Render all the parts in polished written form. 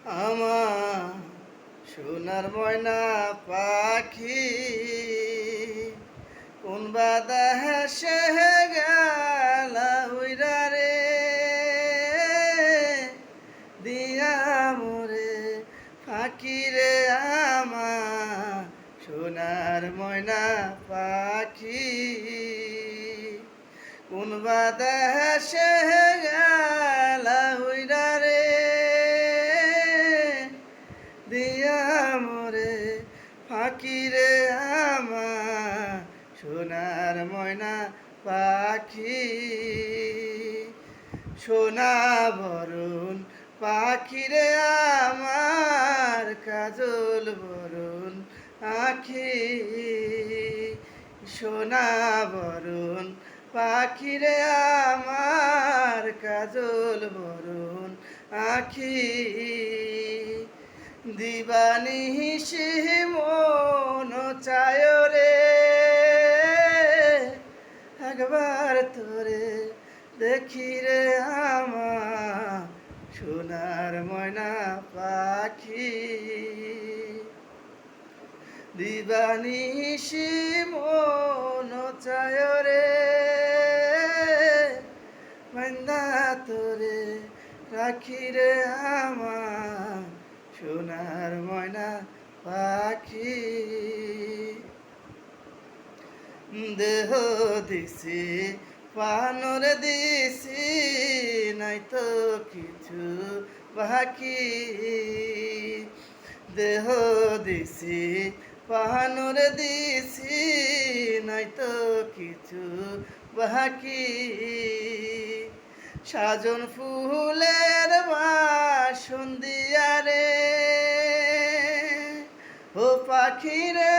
আমার সোনার ময়না পাখি কোন বাদা হেসে গেল উইরা রে দিয়া মোরে ফাঁকি রে আমার সোনার ময়না পাখি কোন বাদা হেসে গেল উইরা রে দিয়া মোরে ফাঁকি রে আমার সোনার ময়না পাখি সোনা বরণ পাখি রে আমার কাজল বরণ আখি সোনা বরণ পাখি রে আমার কাজল বরণ আখি দিবানিশি মন চায় রে একবার তোরে দেখি রে আমার সোনার ময়না পাখি দিবানিশি মন চায় রে মাইন্দা তোরে রাখি রে আমার সোনার ময়না পাখি দেহ দিছি পানর দিছি নাই তো কিছু বাকি দেহ দিছি পানর দিছি নাই তো কিছু বাকি সাজন ফুলের বাসন দিয়া রে ও পাখি রে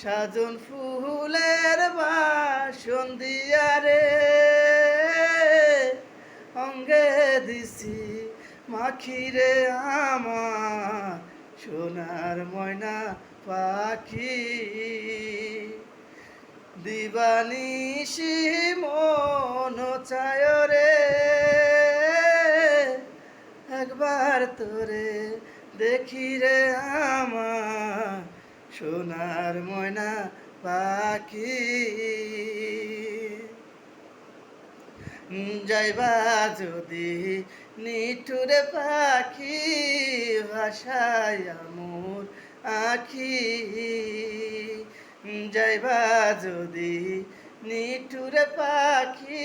সাজন ফুলের বাসন দিয়া রে অঙ্গে দিছি মাখি রে আমার সোনার ময়না পাখি দিবানিশি মন চায় রে একবার তোরে দেখি রে আমার সোনার ময়না পাখি যাইবা যদি নিঠুরে পাখি ভাষায় মোর আখি যাইবা যদি নিঠুরে পাখি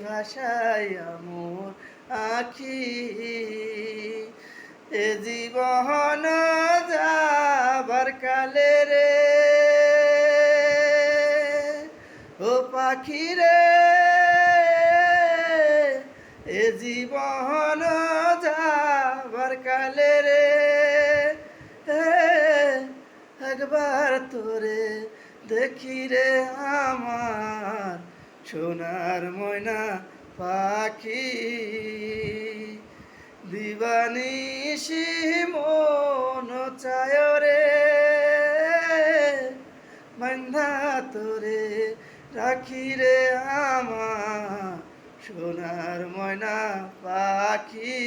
ভাষায় মোর আখি এ জীবন যাবার কালে রে ও পাখি রে এ জীবন যাবার কালে রে একবার তোরে দেখি রে আমার সোনার ময়না পাখি দিবানিশি মন চায় রে বান্ধা তোরে রাখি রে আমার সোনার ময়না পাখি।